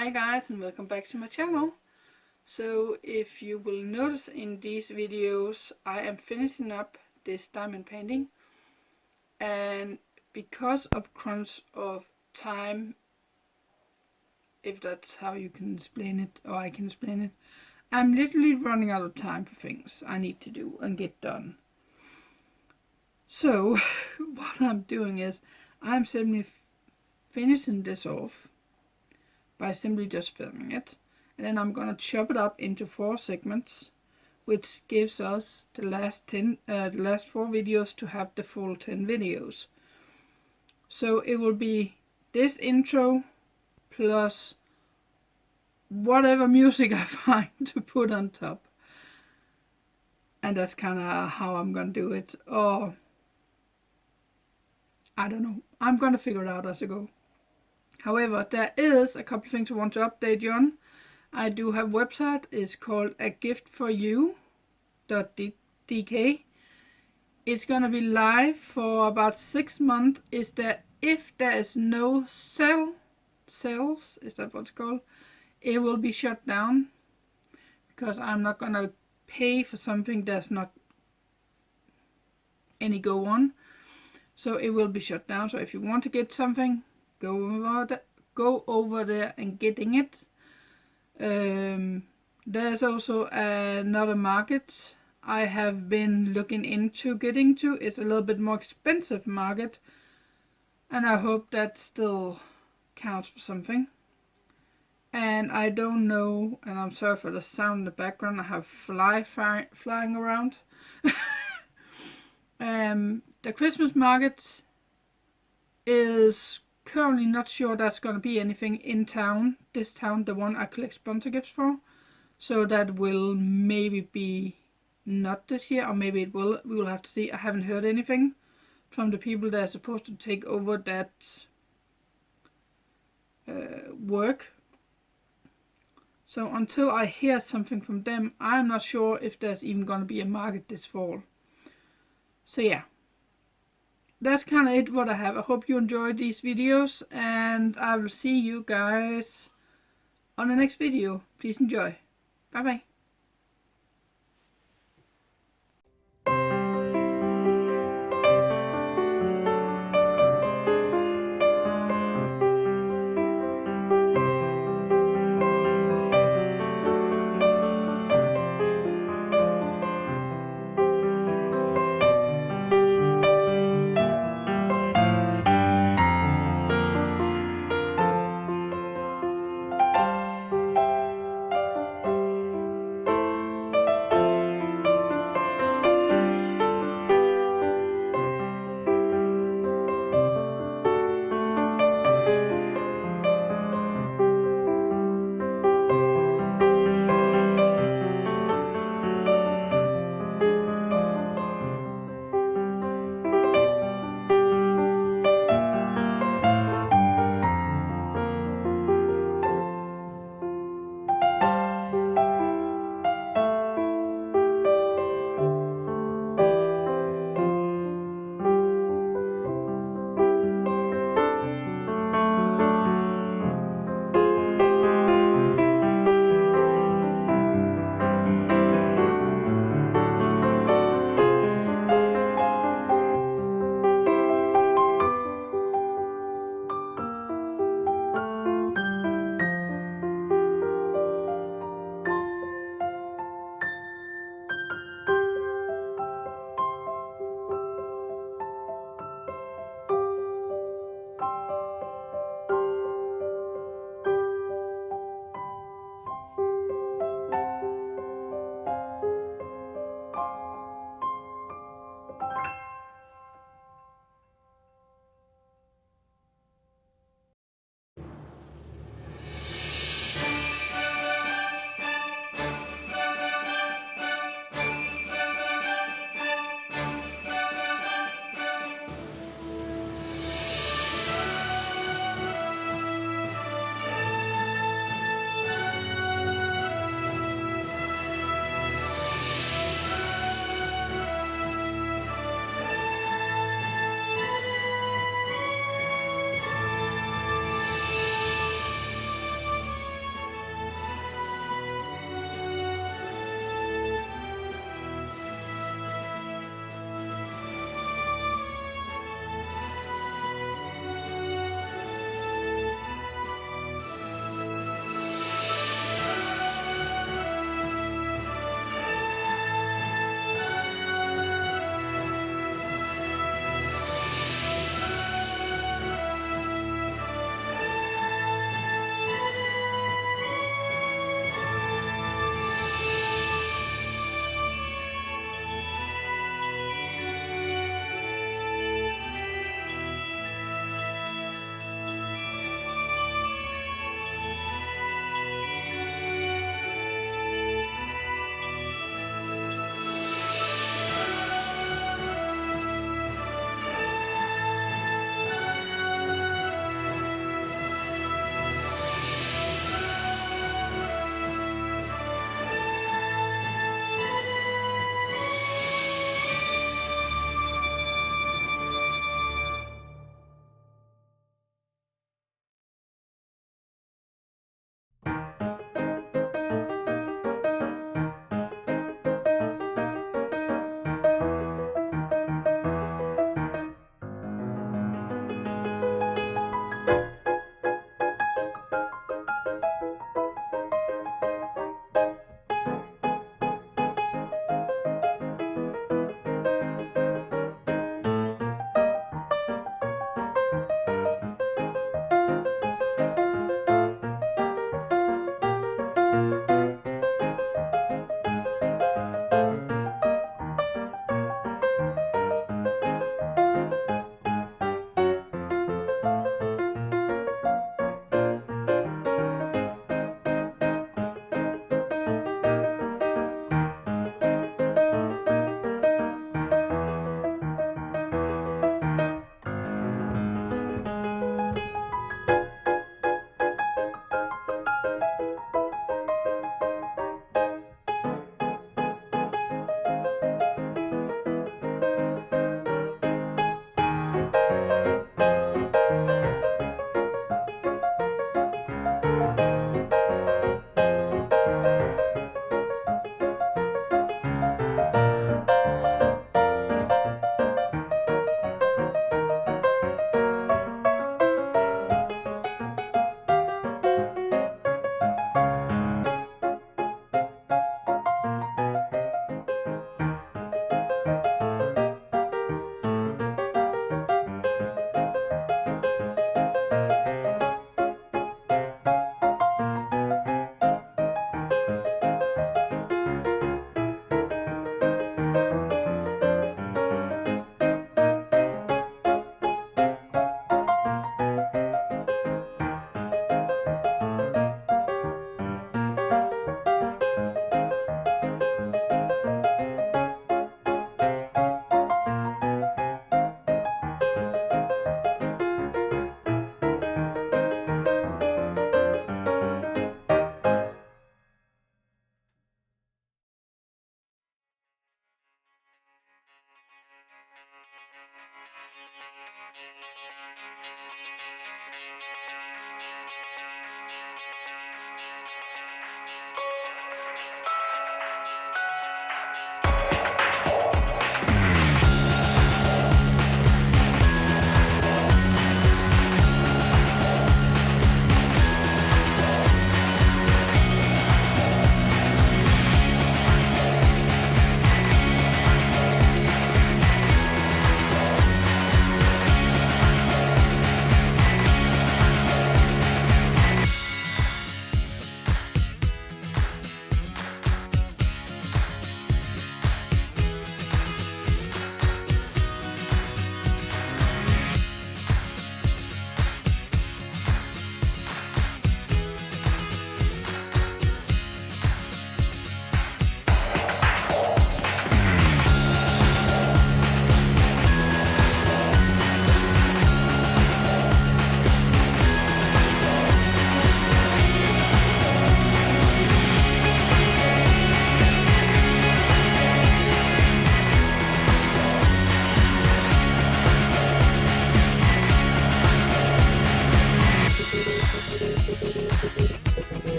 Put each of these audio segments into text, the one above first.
Hi guys, and welcome back to my channel. So if you will notice in these videos, I am finishing up this diamond painting, and because of crunch of time, if that's how you can explain it, or I can explain it, I'm literally running out of time for things I need to do and get done. So what I'm doing is I'm simply finishing this off by simply just filming it, and then I'm gonna chop it up into 4 segments, which gives us the last 4 videos to have the full 10 videos. So it will be this intro plus whatever music I find to put on top, and that's kind of how I'm gonna do it. Or I don't know, I'm gonna figure it out as I go. However, there is a couple things I want to update you on. I do have a website. It's called agiftforyou.dk. It's gonna be live for about 6 months. If there is no sales, is that what's called? It will be shut down, because I'm not gonna pay for something there's not any go on. So it will be shut down. So if you want to get something, go over there and getting it. There's also another market I have been looking into getting to. It's a little bit more expensive market, and I hope that still counts for something. And I don't know, and I'm sorry for the sound in the background, I have flying around. The Christmas market is currently not sure that's going to be anything in town, this town, the one I collect sponsor gifts for. So that will maybe be not this year, or maybe it will. We will have to see. I haven't heard anything from the people that are supposed to take over that work. So until I hear something from them, I'm not sure if there's even going to be a market this fall. So yeah, that's kind of it what I have. I hope you enjoyed these videos, and I will see you guys on the next video. Please enjoy. Bye bye.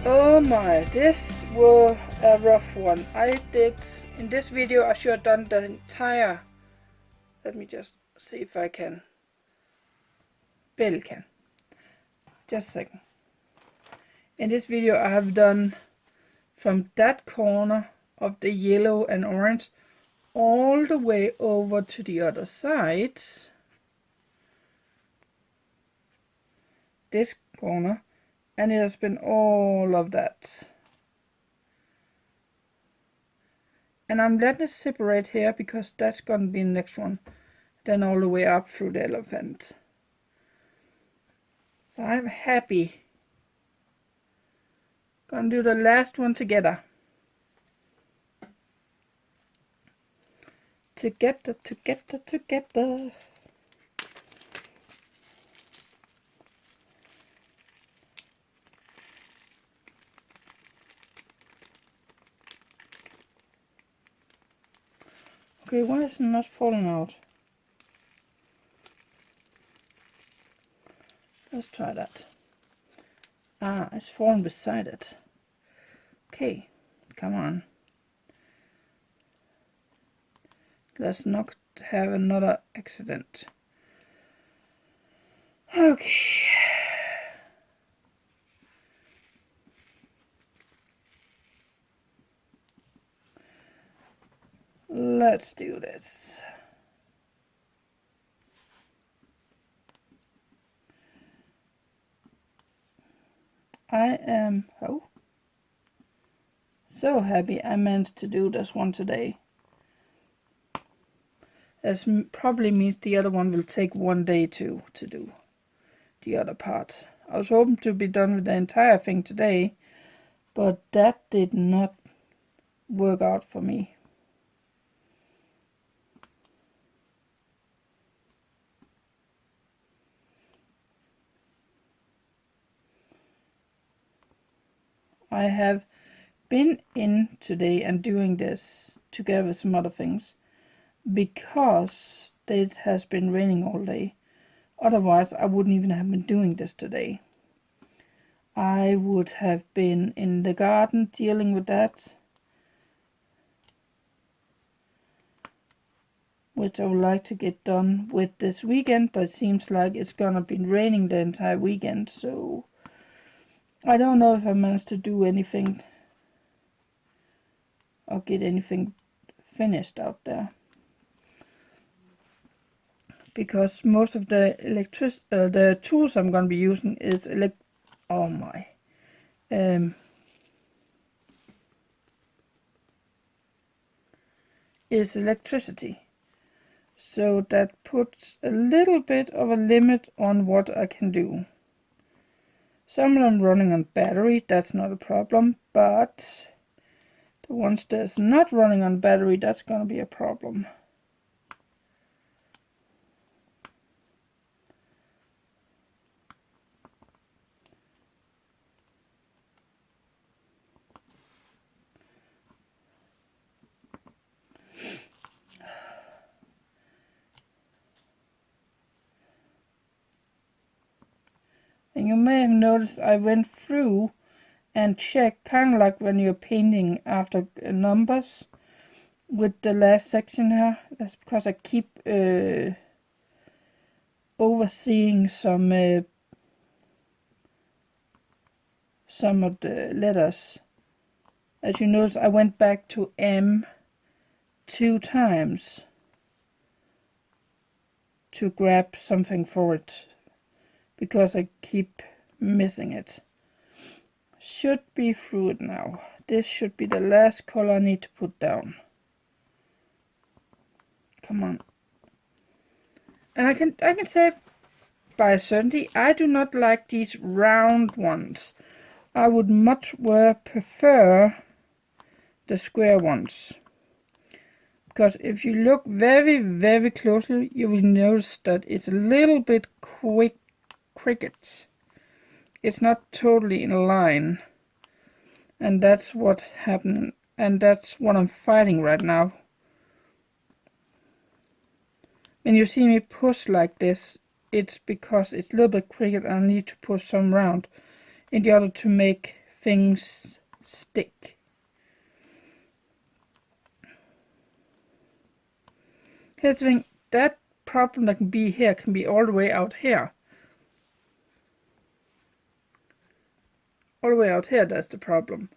Oh my, this was a rough one. I did, in this video I should have done the entire, let me just see if I can, barely can, just a second. In this video I have done from that corner of the yellow and orange all the way over to the other side, this corner, and it has been all of that. And I'm letting it separate here because that's gonna be the next one. Then all the way up through the elephant. So I'm happy. Gonna do the last one together. Together, together, together. Okay, why is it not falling out? Let's try that. Ah, it's falling beside it. Okay, come on. Let's not have another accident. Okay. Let's do this. I am so happy I meant to do this one today. This probably means the other one will take one day to do the other part. I was hoping to be done with the entire thing today, but that did not work out for me. I have been in today and doing this together with some other things because it has been raining all day. Otherwise I wouldn't even have been doing this today. I would have been in the garden dealing with that, which I would like to get done with this weekend, but it seems like it's gonna be raining the entire weekend, so I don't know if I managed to do anything or get anything finished out there, because most of the the tools I'm gonna be using is is electricity. So that puts a little bit of a limit on what I can do. Some of them running on battery, that's not a problem, but the ones that's not running on battery, that's gonna be a problem. And you may have noticed I went through and checked, kind of like when you're painting after numbers with the last section here. That's because I keep overseeing some of the letters. As you notice, I went back to M 2 times to grab something for it, because I keep missing it. Should be through it now. This should be the last color I need to put down. Come on. And I can say by certainty, I do not like these round ones. I would much prefer the square ones, because if you look very, very closely, you will notice that it's a little bit cricket. It's not totally in line, and that's what happened, and that's what I'm fighting right now. When you see me push like this, it's because it's a little bit cricket and I need to push some round in order to make things stick. Here's the thing, that problem that can be here can be all the way out here. All the way out here, that's the problem.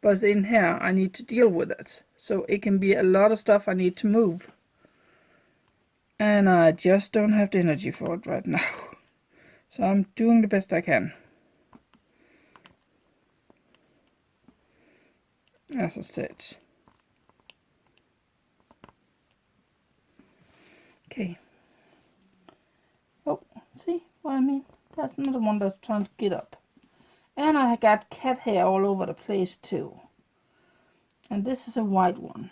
But in here, I need to deal with it. So it can be a lot of stuff I need to move. And I just don't have the energy for it right now. So I'm doing the best I can. As I said. Okay. Oh, see what I mean? That's another one that's trying to get up. And I got cat hair all over the place too. And this is a white one.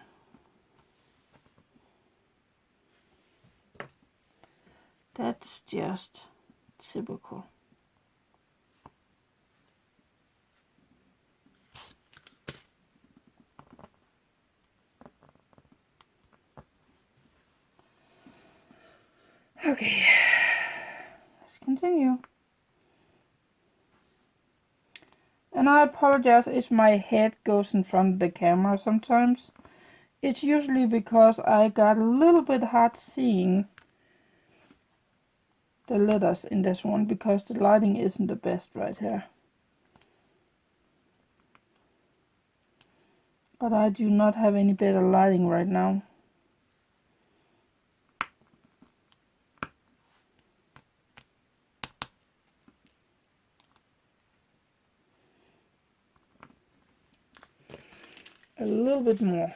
That's just typical. Okay, let's continue. And I apologize if my head goes in front of the camera sometimes. It's usually because I got a little bit hard seeing the letters in this one because the lighting isn't the best right here. But I do not have any better lighting right now. A little bit more.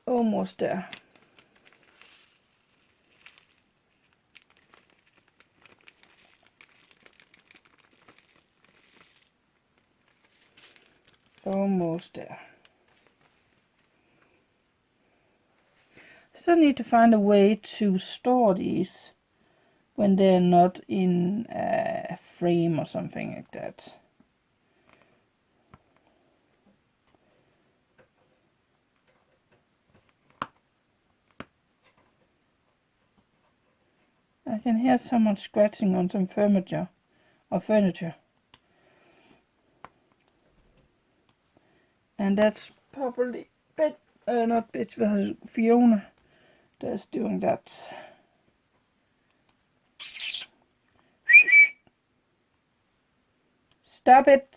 Almost there. Almost there. Still need to find a way to store these when they're not in a frame or something like that. I can hear someone scratching on some furniture. And that's probably Fiona that's doing that. Stop it!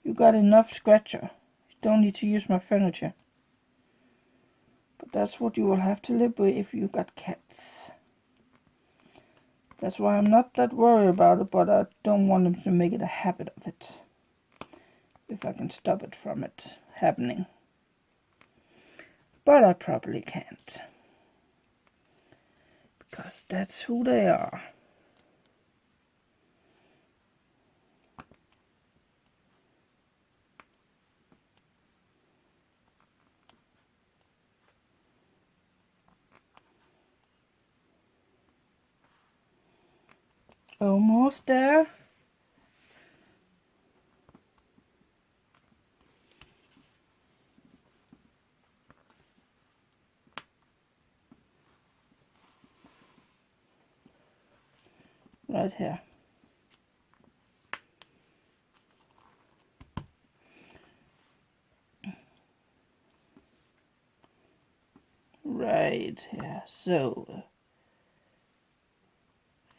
You got enough scratcher. You don't need to use my furniture. But that's what you will have to live with if you got cats. That's why I'm not that worried about it, but I don't want them to make it a habit of it. If I can stop it from it happening. But I probably can't. Because that's who they are. Almost there. Right here. Right here. So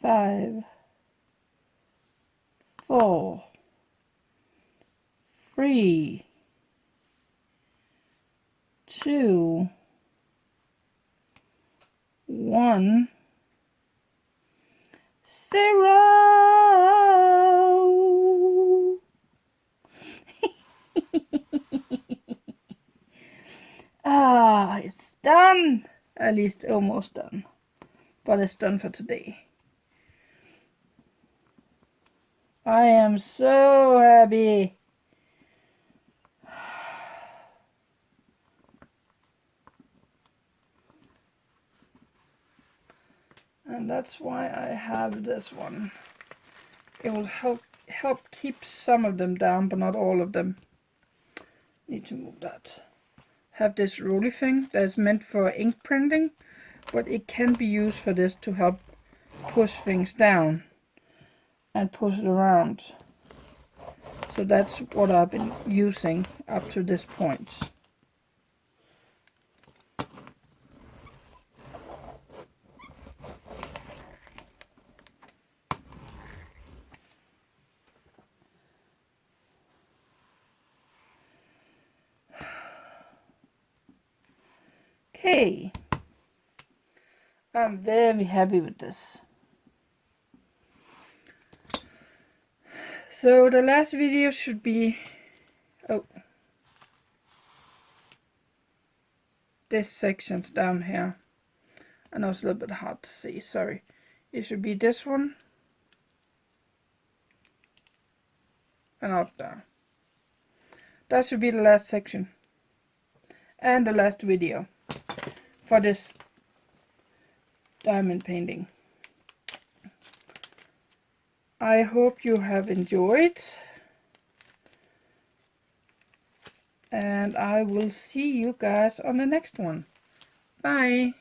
5, 4, 3, 2, 1, 0. It's done. At least almost done. But it's done for today. I am so happy. And that's why I have this one. It will help keep some of them down, but not all of them. Need to move that. Have this roly thing that's meant for ink printing, but it can be used for this to help push things down. and push it around. So that's what I've been using up to this point. Okay, I'm very happy with this. So the last video should be, this section's down here. I know it's a little bit hard to see, sorry. It should be this one and out there. That should be the last section and the last video for this diamond painting. I hope you have enjoyed, and I will see you guys on the next one. Bye!